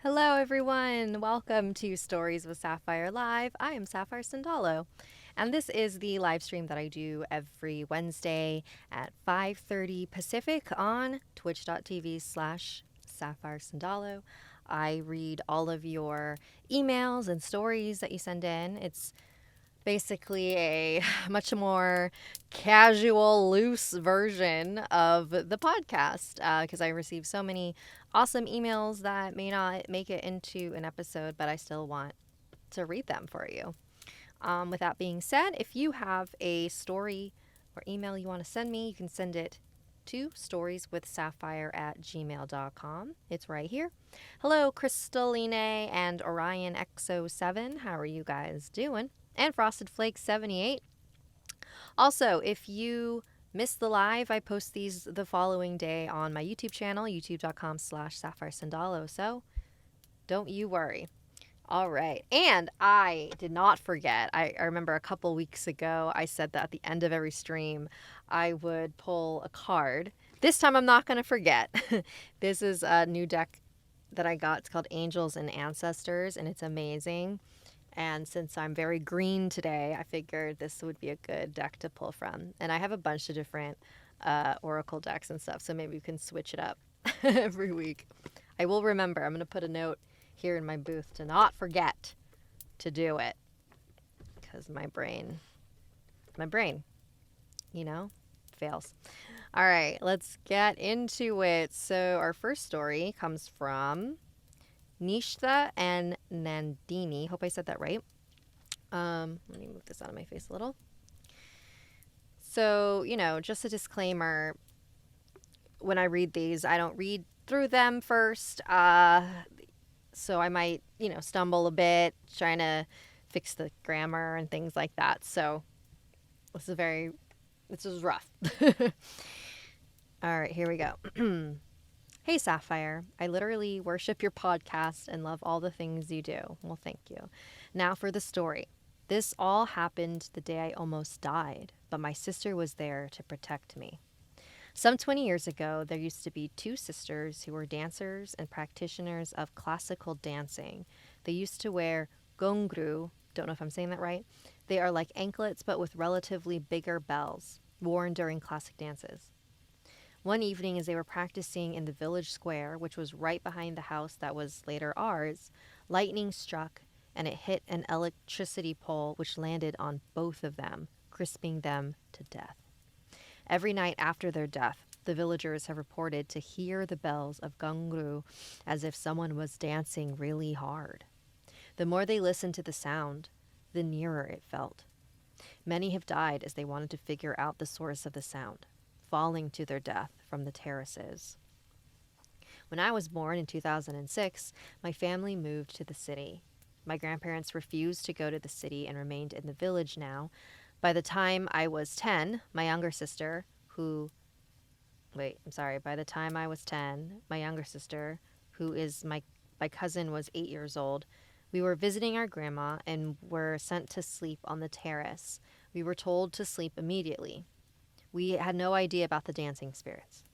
Hello, everyone. Welcome to Stories with Sapphire Live. I am Sapphire Sandalo, and this is the live stream that I do every Wednesday at 5:30 Pacific on twitch.tv/Sapphire Sandalo. I read all of your emails and stories that you send in. It's basically a much more casual, loose version of the podcast because I receive so many awesome emails that may not make it into an episode, but I still want to read them for you. With that being said, if you have a story or email you want to send me, you can send it to storieswithsapphire@gmail.com. It's right here. Hello, Crystalline and Orion XO7. How are you guys doing? And Frosted Flake 78. Also, if you missed the live, I post these the following day on my YouTube channel, youtube.com/Sapphire Sandalo. So don't you worry. All right. And I did not forget. I remember a couple weeks ago, I said that at the end of every stream, I would pull a card. This time I'm not going to forget. This is a new deck that I got. It's called Angels and Ancestors, and it's amazing. And since I'm very green today, I figured this would be a good deck to pull from. And I have a bunch of different oracle decks and stuff, so maybe we can switch it up every week. I will remember. I'm going to put a note here in my booth to not forget to do it. Because my brain, fails. All right, let's get into it. So our first story comes from Nishtha and Nandini. Hope I said that right. Let me move this out of my face a little. So, just a disclaimer. When I read these, I don't read through them first. So I might, stumble a bit trying to fix the grammar and things like that. So this is rough. All right, here we go. Hey, Sapphire. I literally worship your podcast and love all the things you do. Well, thank you. Now for the story. This all happened the day I almost died, but my sister was there to protect me. Some 20 years ago, there used to be two sisters who were dancers and practitioners of classical dancing. They used to wear gongru. Don't know if I'm saying that right. They are like anklets, but with relatively bigger bells, worn during classic dances. One evening, as they were practicing in the village square, which was right behind the house that was later ours, lightning struck and it hit an electricity pole which landed on both of them, crisping them to death. Every night after their death, the villagers have reported to hear the bells of gongru as if someone was dancing really hard. The more they listened to the sound, the nearer it felt. Many have died as they wanted to figure out the source of the sound, falling to their death from the terraces. When I was born in 2006, my family moved to the city. My grandparents refused to go to the city and remained in the village now. By the time I was 10, my younger sister, by the time I was 10, my younger sister, who is my cousin, was 8 years old. We were visiting our grandma and were sent to sleep on the terrace. We were told to sleep immediately. We had no idea about the dancing spirits.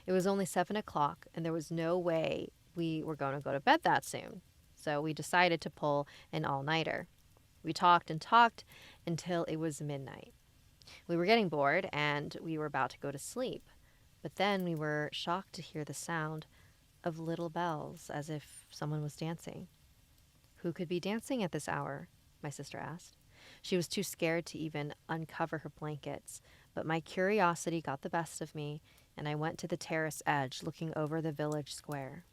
It was only 7 o'clock, and there was no way we were going to go to bed that soon. So we decided to pull an all-nighter. We talked and talked until it was midnight. We were getting bored, and we were about to go to sleep. But then we were shocked to hear the sound of little bells, as if someone was dancing. Who could be dancing at this hour? My sister asked. She was too scared to even uncover her blankets, but my curiosity got the best of me, and I went to the terrace edge looking over the village square.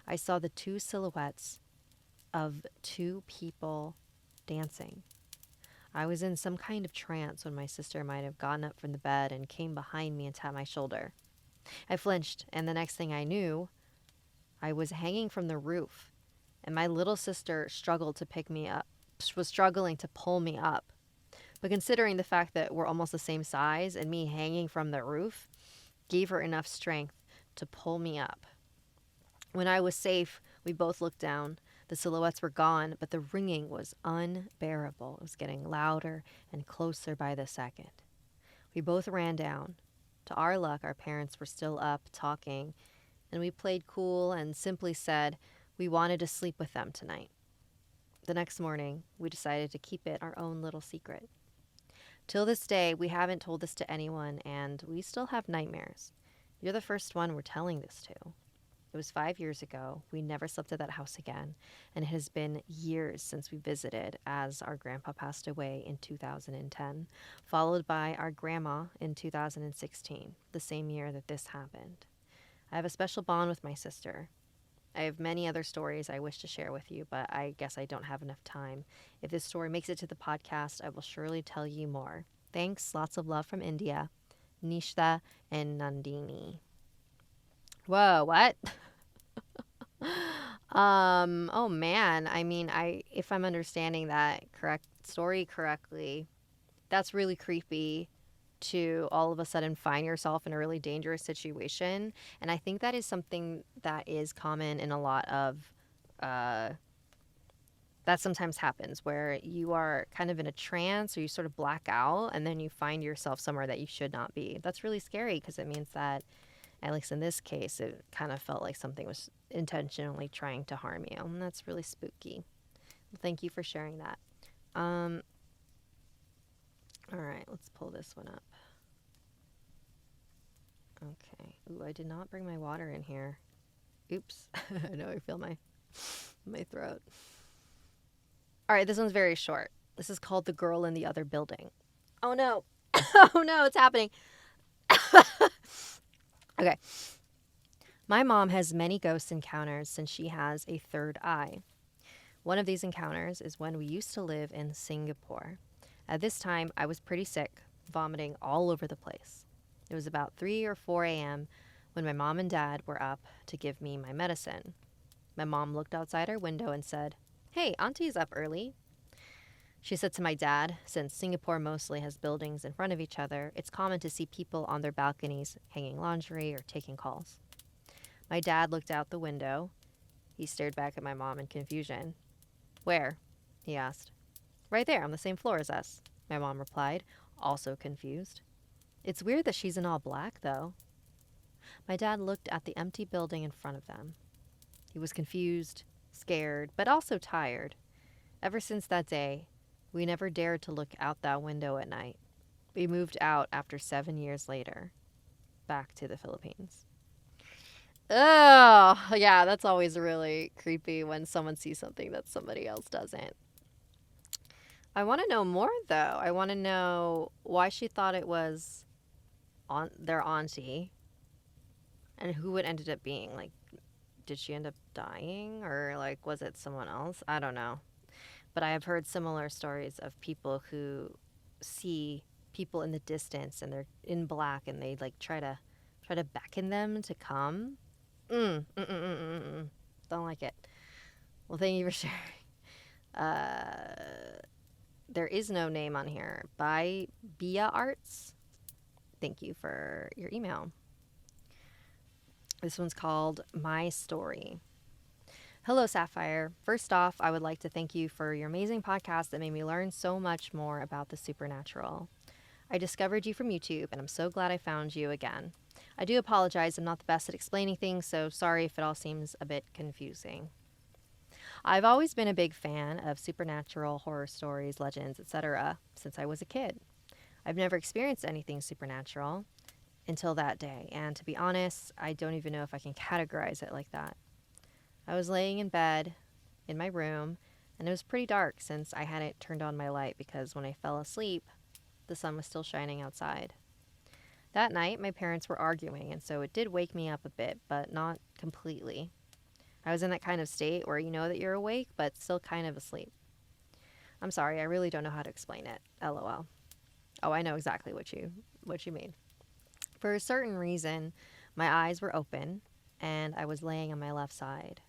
I saw the two silhouettes of two people dancing. I was in some kind of trance when my sister might have gotten up from the bed and came behind me and tapped my shoulder. I flinched, and the next thing I knew, I was hanging from the roof, and my little sister struggled to pick me up, was struggling to pull me up. But considering the fact that we're almost the same size and me hanging from the roof gave her enough strength to pull me up. When I was safe, we both looked down. The silhouettes were gone, but the ringing was unbearable. It was getting louder and closer by the second. We both ran down. To our luck, our parents were still up talking, and we played cool and simply said, We wanted to sleep with them tonight. The next morning, we decided to keep it our own little secret. Till this day, we haven't told this to anyone, and we still have nightmares. You're the first one we're telling this to. It was 5 years ago. We never slept at that house again, and it has been years since we visited, as our grandpa passed away in 2010, followed by our grandma in 2016, the same year that this happened. I have a special bond with my sister. I have many other stories I wish to share with you, but I guess I don't have enough time. If this story makes it to the podcast, I will surely tell you more. Thanks. Lots of love from India. Nishta and Nandini. Whoa, what? Oh man. I mean, if I'm understanding that story correctly, that's really creepy to all of a sudden find yourself in a really dangerous situation. And I think that is something that is common in a lot of that sometimes happens, where you are kind of in a trance or you sort of black out and then you find yourself somewhere that you should not be. That's really scary because it means that, at least in this case, it kind of felt like something was intentionally trying to harm you. And that's really spooky. Well, thank you for sharing that. All right, let's pull this one up. Okay. Ooh, I did not bring my water in here. Oops. I know I feel my throat. All right, this one's very short. This is called The Girl in the Other Building. Oh no. Oh no, it's happening. Okay. My mom has many ghost encounters since she has a third eye. One of these encounters is when we used to live in Singapore. At this time, I was pretty sick, vomiting all over the place. It was about 3 or 4 a.m. when my mom and dad were up to give me my medicine. My mom looked outside our window and said, "Hey, Auntie's up early." She said to my dad, since Singapore mostly has buildings in front of each other, it's common to see people on their balconies hanging lingerie or taking calls. My dad looked out the window. He stared back at my mom in confusion. "Where?" he asked. "Right there, on the same floor as us," my mom replied, also confused. "It's weird that she's in all black, though." My dad looked at the empty building in front of them. He was confused, scared, but also tired. Ever since that day, we never dared to look out that window at night. We moved out after 7 years later, back to the Philippines. Oh, yeah, that's always really creepy when someone sees something that somebody else doesn't. I want to know more, though. I want to know why she thought it was their auntie and who it ended up being. Like, did she end up dying, or like was it someone else? I don't know. But I have heard similar stories of people who see people in the distance and they're in black and they like try to beckon them to come. Don't like it. Well, thank you for sharing. There is no name on here. By Bia Arts. Thank you for your email. This one's called My Story. Hello, Sapphire. First off, I would like to thank you for your amazing podcast that made me learn so much more about the supernatural. I discovered you from YouTube, and I'm so glad I found you again. I do apologize, I'm not the best at explaining things, so sorry if it all seems a bit confusing. I've always been a big fan of supernatural, horror stories, legends, etc. since I was a kid. I've never experienced anything supernatural until that day, and to be honest, I don't even know if I can categorize it like that. I was laying in bed in my room, and it was pretty dark since I hadn't turned on my light because when I fell asleep, the sun was still shining outside. That night, my parents were arguing, and so it did wake me up a bit, but not completely. I was in that kind of state where you know that you're awake, but still kind of asleep. I'm sorry, I really don't know how to explain it. LOL. Oh, I know exactly what you mean. For a certain reason, my eyes were open, and I was laying on my left side.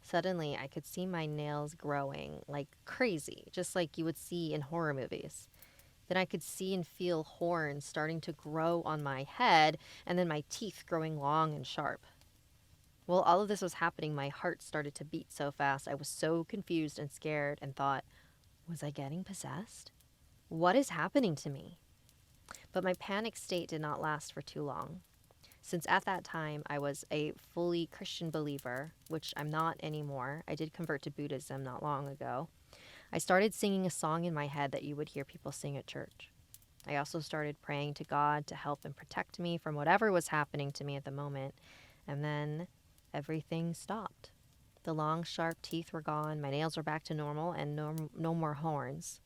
Suddenly, I could see my nails growing like crazy, just like you would see in horror movies. Then I could see and feel horns starting to grow on my head, and then my teeth growing long and sharp. While all of this was happening, my heart started to beat so fast. I was so confused and scared and thought, was I getting possessed? What is happening to me? But my panic state did not last for too long. Since at that time I was a fully Christian believer, which I'm not anymore. I did convert to Buddhism not long ago. I started singing a song in my head that you would hear people sing at church. I also started praying to God to help and protect me from whatever was happening to me at the moment. And then everything stopped. The long, sharp teeth were gone, my nails were back to normal, and no more horns.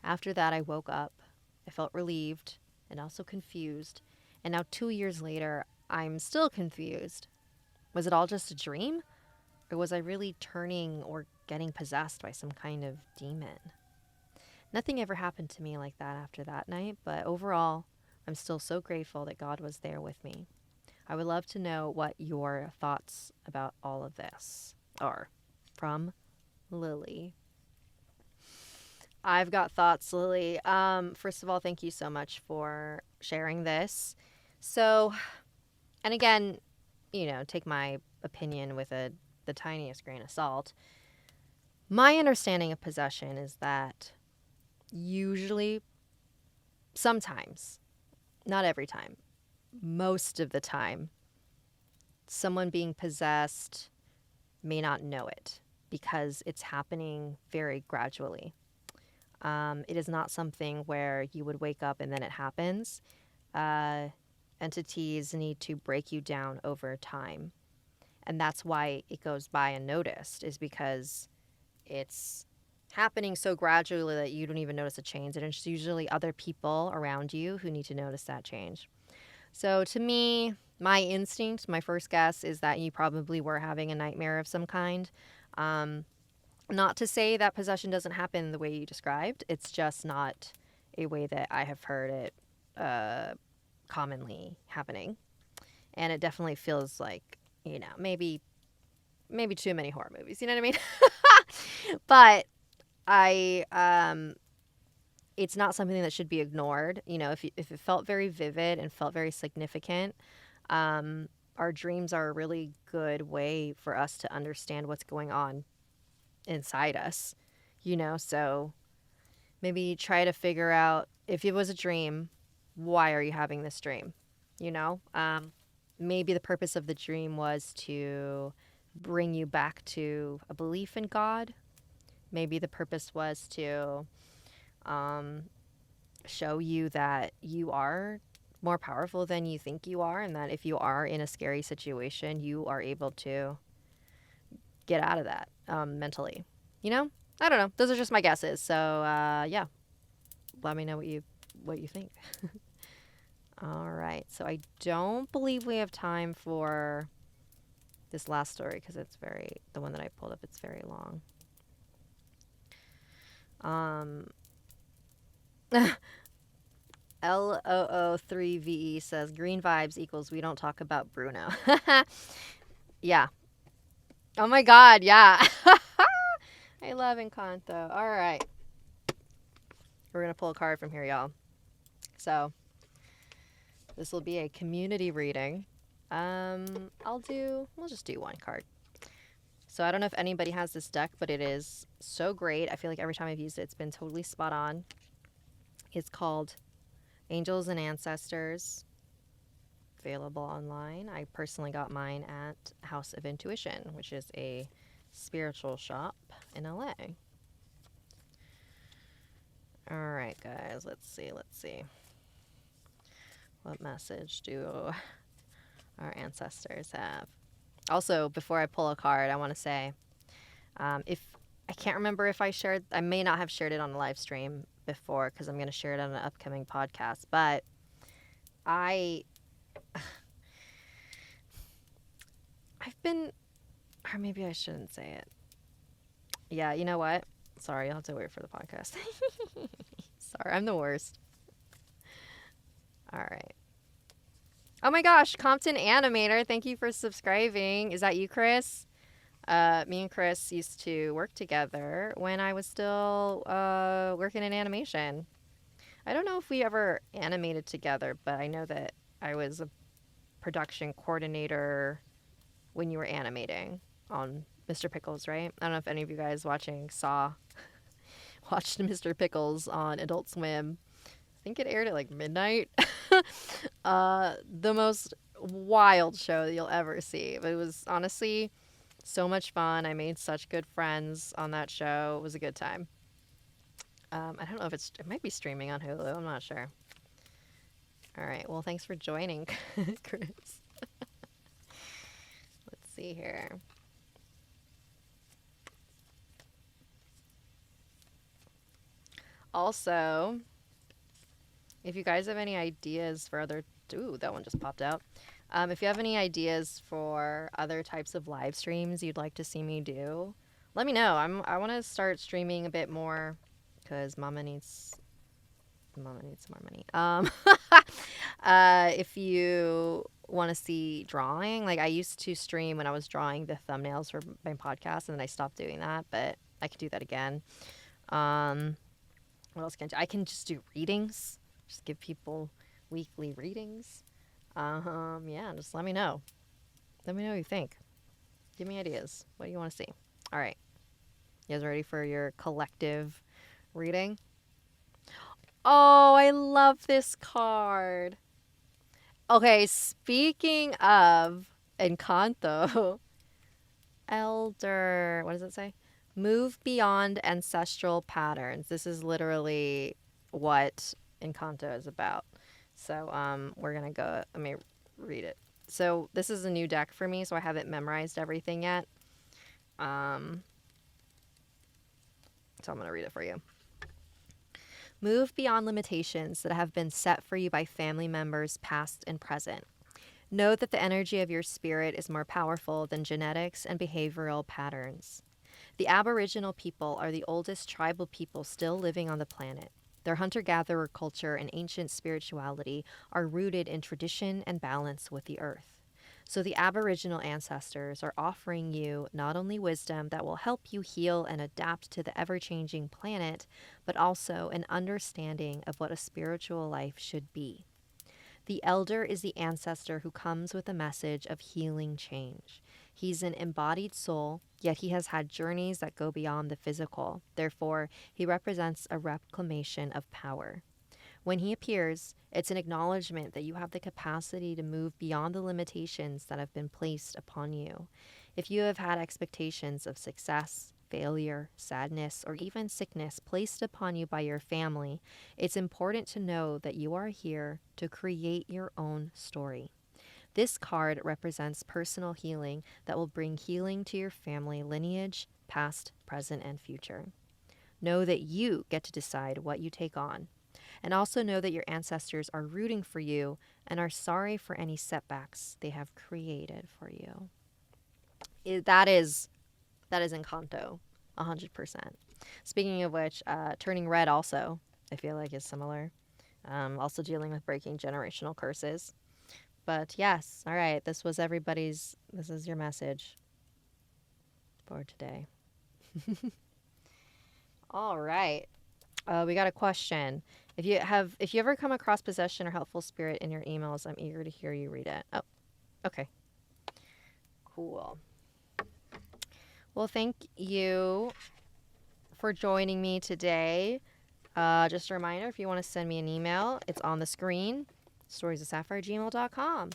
After that, I woke up. I felt relieved and also confused. And now 2 years later, I'm still confused. Was it all just a dream? Or was I really turning or getting possessed by some kind of demon? Nothing ever happened to me like that after that night, but overall, I'm still so grateful that God was there with me. I would love to know what your thoughts about all of this are. From Lily. I've got thoughts, Lily. First of all, thank you so much for sharing this. So, and again, take my opinion with the tiniest grain of salt. My understanding of possession is that usually, sometimes, not every time, most of the time, someone being possessed may not know it because it's happening very gradually. It is not something where you would wake up and then it happens. Entities need to break you down over time. And that's why it goes by unnoticed, is because it's happening so gradually that you don't even notice a change. And it's usually other people around you who need to notice that change. So to me, my instinct, my first guess is that you probably were having a nightmare of some kind. Not to say that possession doesn't happen the way you described. It's just not a way that I have heard it commonly happening. And it definitely feels like, maybe too many horror movies. You know what I mean? But it's not something that should be ignored. If it felt very vivid and felt very significant, our dreams are a really good way for us to understand what's going on inside us, so maybe try to figure out, if it was a dream, why are you having this dream? Maybe the purpose of the dream was to bring you back to a belief in God. Maybe the purpose was to show you that you are more powerful than you think you are, and that if you are in a scary situation, you are able to get out of that mentally. I don't know. Those are just my guesses. So yeah, let me know what you think. All right. So I don't believe we have time for this last story because the one that I pulled up, it's very long. LOO3VE says green vibes equals we don't talk about Bruno. Yeah. Oh my God. Yeah. I love Encanto. All right. We're going to pull a card from here, y'all. So this will be a community reading. We'll just do one card. So I don't know if anybody has this deck, but it is so great. I feel like every time I've used it, it's been totally spot on. It's called Angels and Ancestors. Available online. I personally got mine at House of Intuition, which is a spiritual shop in LA. All right, guys, let's see. What message do our ancestors have? Also, before I pull a card, I want to say, if I can't remember if I may not have shared it on a live stream before because I'm going to share it on an upcoming podcast, but I've been, or maybe I shouldn't say it. Yeah, you know what? Sorry, you'll have to wait for the podcast. Sorry, I'm the worst. All right. Oh my gosh, Compton Animator, thank you for subscribing. Is that you, Chris? Me and Chris used to work together when I was still working in animation. I don't know if we ever animated together, but I know that I was a production coordinator when you were animating on Mr. Pickles, right? I don't know if any of you guys watched Mr. Pickles on Adult Swim. I think it aired at like midnight. The most wild show that you'll ever see. But it was honestly so much fun. I made such good friends on that show. It was a good time. I don't know if it might be streaming on Hulu. I'm not sure. All right. Well, thanks for joining, Chris. Let's see here. Also, if you guys have any ideas for other... Ooh, that one just popped out. If you have any ideas for other types of live streams you'd like to see me do, let me know. I want to start streaming a bit more because Mama needs some more money. If you want to see drawing, like I used to stream when I was drawing the thumbnails for my podcast, and then I stopped doing that, but I could do that again. What else can I do? I can just do readings. Just give people weekly readings. Yeah, just let me know. Let me know what you think. Give me ideas. What do you want to see? All right. You guys ready for your collective reading? Oh, I love this card. Okay, speaking of Encanto, Elder, what does it say? Move beyond ancestral patterns. This is literally what Encanto is about. So we're going to go, let me read it. So this is a new deck for me, so I haven't memorized everything yet. So I'm going to read it for you. Move beyond limitations that have been set for you by family members past and present. Know that the energy of your spirit is more powerful than genetics and behavioral patterns. The Aboriginal people are the oldest tribal people still living on the planet. Their hunter-gatherer culture and ancient spirituality are rooted in tradition and balance with the earth. So the Aboriginal ancestors are offering you not only wisdom that will help you heal and adapt to the ever-changing planet, but also an understanding of what a spiritual life should be. The elder is the ancestor who comes with a message of healing change. He's an embodied soul, yet he has had journeys that go beyond the physical. Therefore, he represents a reclamation of power. When he appears, it's an acknowledgement that you have the capacity to move beyond the limitations that have been placed upon you. If you have had expectations of success, failure, sadness, or even sickness placed upon you by your family, it's important to know that you are here to create your own story. This card represents personal healing that will bring healing to your family lineage, past, present, and future. Know that you get to decide what you take on. And also know that your ancestors are rooting for you and are sorry for any setbacks they have created for you. That is Encanto, 100%. Speaking of which, Turning Red also, I feel like is similar. Also dealing with breaking generational curses. But yes, all right, this is your message for today. All right. We got a question. If you ever come across possession or helpful spirit in your emails, I'm eager to hear you read it. Oh, okay. Cool. Well, thank you for joining me today. Just a reminder, if you want to send me an email, it's on the screen, storieswithsapphire@gmail.com.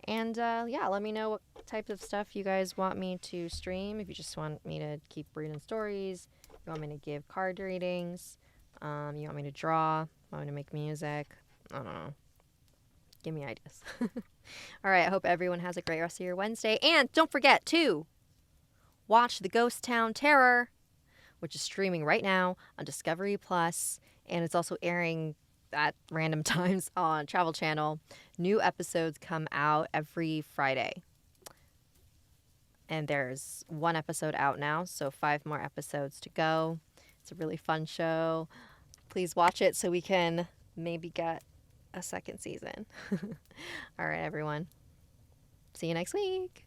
And yeah, let me know what type of stuff you guys want me to stream. If you just want me to keep reading stories, you want me to give card readings, you want me to draw, you want me to make music, I don't know. Give me ideas. All right, I hope everyone has a great rest of your Wednesday. And don't forget to watch The Ghost Town Terror, which is streaming right now on Discovery Plus, and it's also airing at random times on Travel Channel. New episodes come out every Friday. And there's one episode out now, so 5 more episodes to go. It's a really fun show. Please watch it so we can maybe get a second season. All right, everyone. See you next week.